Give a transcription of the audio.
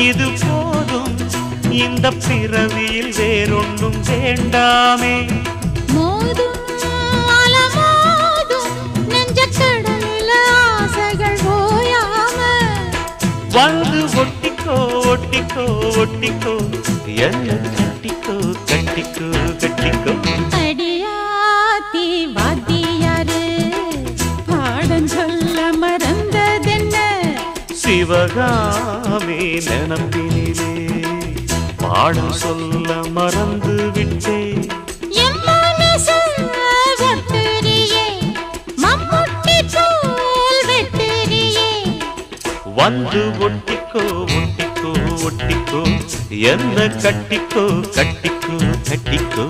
இது போதும் இந்த பிறவியில் வேறொன்றும் வேண்டாமே. மோதும் அலமோதும் நெஞ்ச கடல்ல ஆசைகள் ஓயாம வந்து ஒட்டிக்கோ ஒட்டிக்கோ ஒட்டிக்கோ என்ன கட்டிக்கோ கட்டிக்கோ கட்டிக்கோ. அடியாத்தி வாத்தியாரு பாடம் சொல்ல மறந்ததென்ன சிவகாமி நினப்பினிலே பாடம் சொல்ல மறந்து விட்டேன். என் மனசு ஒட்டுறியே மம்முட்டி போல் வெட்டுறியே வந்து ஒட்டிக்கோ ஒட்டிக்கோ ஒட்டிக்கோ என்ன கட்டிக்கோ கட்டிக்கோ கட்டிக்கோ.